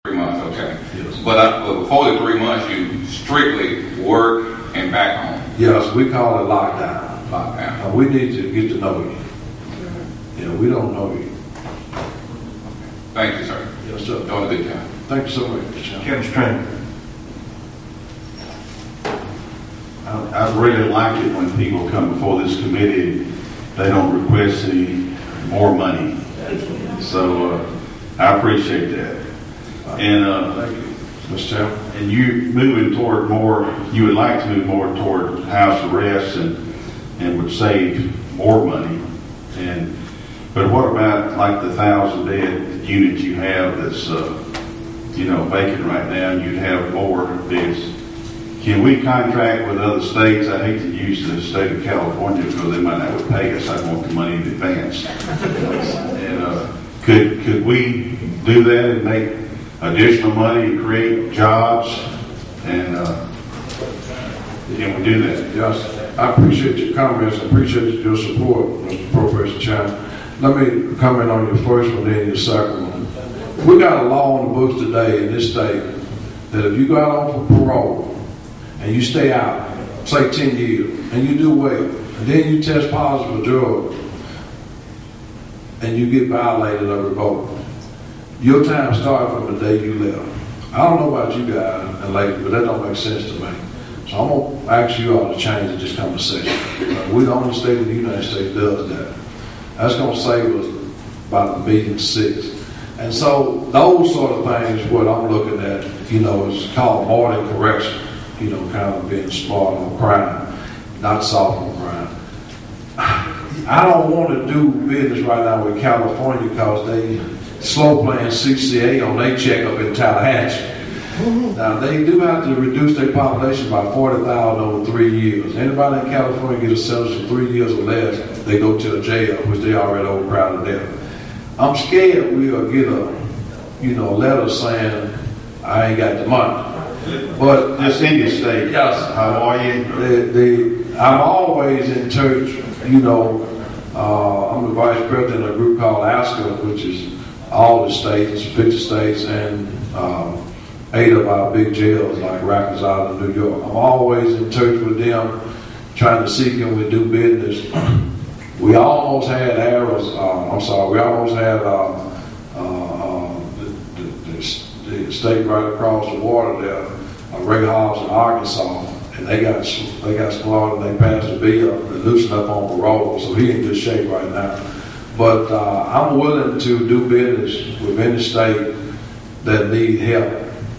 3 months, okay. Yes. But before the 3 months, you strictly work and back home. Yes, we call it lockdown. Lockdown. We need to get to know you. Yeah, we don't know you. Thank you, sir. Yes, sir. Doing a good job. Thank you so much. Kevin String. I really like it when people come before this committee, they don't request any more money. So I appreciate that. And Thank you, Mr. Chairman. and you moving toward more, you would like to move more toward house arrest and would save more money. But what about like the 1,000 bed unit you have that's vacant right now, and you'd have more beds? Can we contract with other states? I hate to use the state of California because they might not pay us. I want the money in advance. And could we do that and make additional money and create jobs? And can we do that? Yes, I appreciate your comments. I appreciate your support, Mr. Appropriation Chairman. Let me comment on your first one, then your second one. We got a law on the books today in this state that if you go out on for parole and you stay out, say 10 years, and you do well, and then you test positive for drugs, and you get violated or revoked, your time starts from the day you left. I don't know about you guys and ladies, but that don't make sense to me. So I'm going to ask you all to change this conversation. We're the only state in the United States does that. That's going to save us about $1.6 million. And so those sort of things, what I'm looking at, is called moral correction. Kind of being smart on crime, not soft on crime. I don't want to do business right now with California because they slow playing CCA on their checkup in Tallahatchie. Now, they do have to reduce their population by 40,000 over 3 years. Anybody in California get a sentence of 3 years or less, they go to the jail, which they already overcrowded there. I'm scared we'll get a letter saying, I ain't got the money. But Just in your state. Yes. How are you? I'm always in church, I'm the vice president of a group called ASCA, which is all the states, 50 states, and 8 of our big jails like Rikers Island, New York. I'm always in church with them, trying to see can we do business. We almost had the state right across the water there, Ray Hobbs in Arkansas, and they got slaughtered. And they passed a bill and loosened up on parole, so he in good shape right now. But I'm willing to do business with any state that need help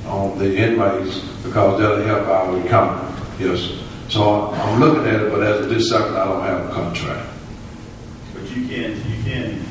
on the inmates because that'll help our economy. Yes. So I'm looking at it, but as of this second, I don't have a contract. But you can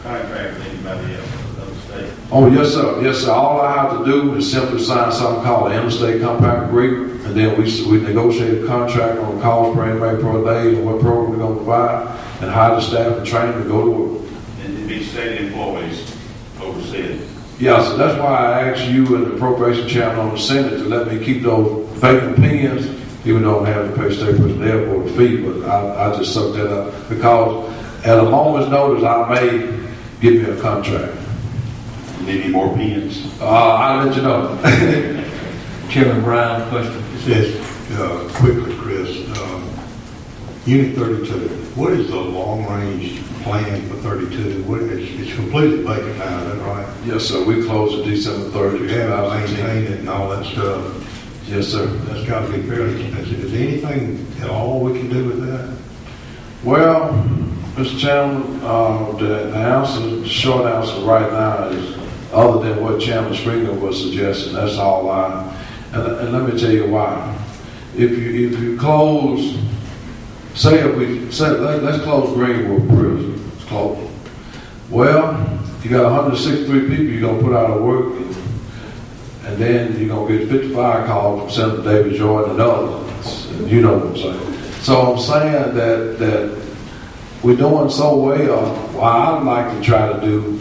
contract with anybody else in other states. Oh, yes, sir. Yes, sir. All I have to do is simply sign something called an interstate compact agreement, and then we negotiate a contract on the cost per inmate per day and what program we're going to provide, and hire the staff and train them to go to work. And to be state employees oversee it. Yeah, so that's why I asked you and the appropriation chairman on the Senate to let me keep those vacant pens, even though I have to pay state personnel for the fee, but I just sucked that up because at a moment's notice I may give me a contract. Need any more pens? I'll let you know. Chairman Brown, question. Yes, quickly, Chris. Unit 32, what is the long-range plan for 32? It's completely vacant now, is that right? Yes, sir. We closed it December 30th. You have to maintain it and all that stuff. Yes, sir. That's got to be fairly expensive. Is there anything at all we can do with that? Well, Mr. Chairman, the short answer right now is other than what Chairman Springer was suggesting. That's all and let me tell you why. If you close, let's close Greenwood Prison. It's closed. Well, you got 163 people you're gonna put out of work, and then you're gonna get 55 calls from Senator David Jordan and others. You know what I'm saying. So I'm saying that we're doing so well. What I'd like to try to do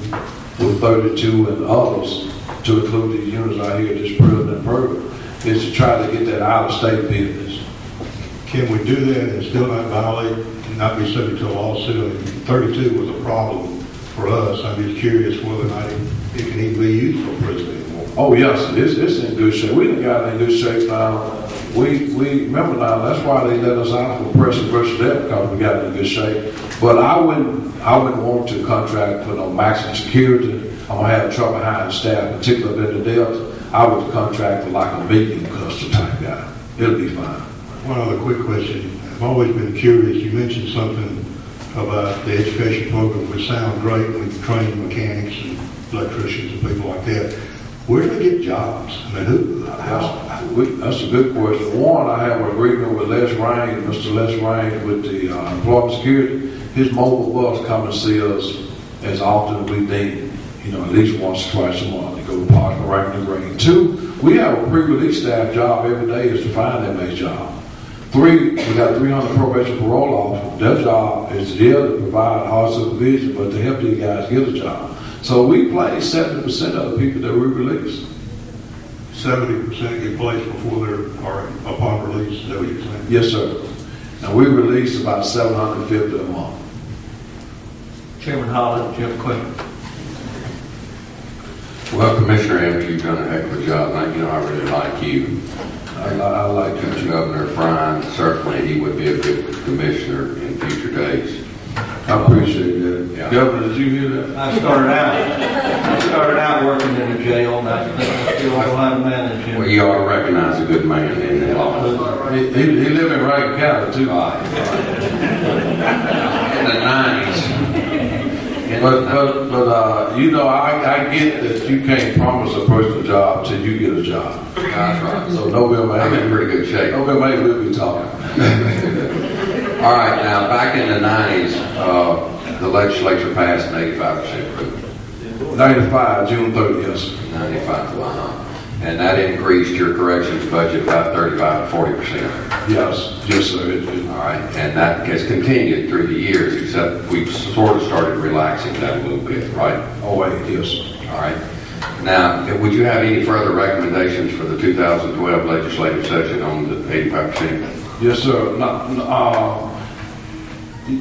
with 32 and others, to include these units out here, this prison and purge, is to try to get that out-of-state business. Can we do that and still not violate and not be subject to a lawsuit? I mean, 32 was a problem for us. I'm just curious whether or not it can even be used for prison anymore. Oh, yes, it's in good shape. We done got it in good shape now. We remember now, that's why they let us out for pressure versus that, because we got it in good shape. But I wouldn't want to contract for no maximum security. I'm gonna have trouble hiring staff, particularly in the Delta. I would contract for like a medium custom type guy. It'll be fine. One other quick question. I've always been curious. You mentioned something about the education program, which sounds great with training mechanics and electricians and people like that. Where do they get jobs? I mean, That's a good question. One, I have an agreement with Les Rain, Mr. Les Rain, with the employment security. His mobile bus come and see us as often as we need. At least once or twice a month. They go to park and rank the green. 2, we have a pre-release staff job every day is to find that man's job. 3, we got 300 probation parole officers. Their job is there to provide hard supervision, but to help these guys get a job. So we place 70% of the people that we release. 70% get placed before or upon release. Is that what you're saying? Yes, sir. And we release about 750 a month. Chairman Holland, do you have a question? Well, Commissioner Evans, you've done a heck of a job. I really like you. I like you too. Governor Fryne, certainly he would be a good commissioner in future days. I appreciate that. Yeah. Governor, did you hear that? I started out working in a jail, and I think I still know how to manage him. Well, you ought to recognize a good man in the law. He lived in Rankin County too. In the 90s. But I get that you can't promise a person a job till you get a job. That's right. So November 8th, I'm in pretty good shape. November 8th, we'll be talking. All right, now back in the 90s, the legislature passed an 85% rule. 95, June 30th, yes. 95, and that increased your corrections budget about 35 to 40%. Yes, sir. All right, and that has continued through the years, except we've sort of started relaxing that a little bit, right? Oh, wait, yes. All right. Now, would you have any further recommendations for the 2012 legislative session on the 85%? Yes, sir.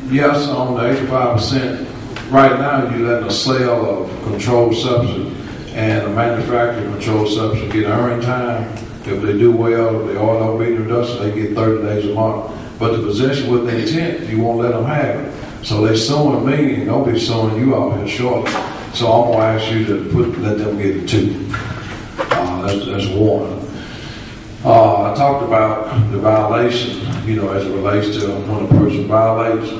Yes, on the 85%. Right now, you're letting a sale of controlled substance and a manufacturer controlled substance get earned time. If they do well, if they all don't meet the reduction, they get 30 days a month. But the possession with intent, you won't let them have it. So they're suing me and they'll be suing you out here shortly. So I'm going to ask you to let them get it too. That's one. I talked about the violation, as it relates to when a person violates.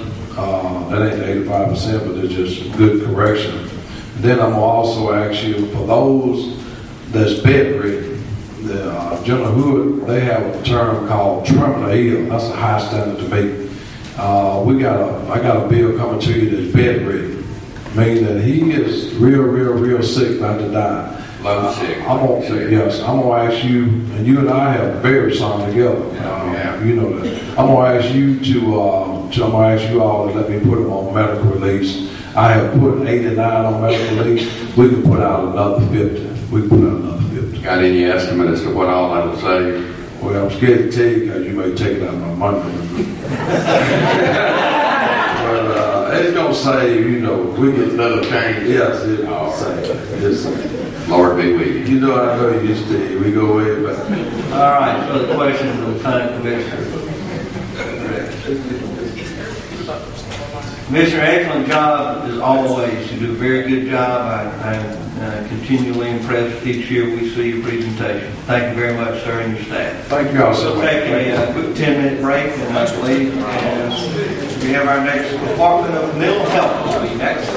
That ain't the 85%, but it's just good correction. Then I'm going to also ask you, for those that's bedridden, the General Hood, they have a term called terminally ill. That's a high standard to me. I got a bill coming to you that's bedridden, meaning that he is real sick, about to die. Low sick. I'm going to ask you, and you and I have buried some together. You know that. I'm going to ask you I'm going to ask you all to let me put them on medical release. I have put 89 on medical release. We can put out another 50. Got any estimate as to what all that'll save? Well, I'm scared to tell you because you may take it out of my money. But it's going to save, we get Little change. Yes, it'll save. Lord be with you. I know you used to. We go way back. All right, so the question for the county commissioner. Commissioner, excellent job as always. You do a very good job. I'm continually impressed each year we see your presentation. Thank you very much, sir, and your staff. Thank you all so We'll much. take a quick 10-minute break and let's leave. And we have our next Department of Mental Health will be next.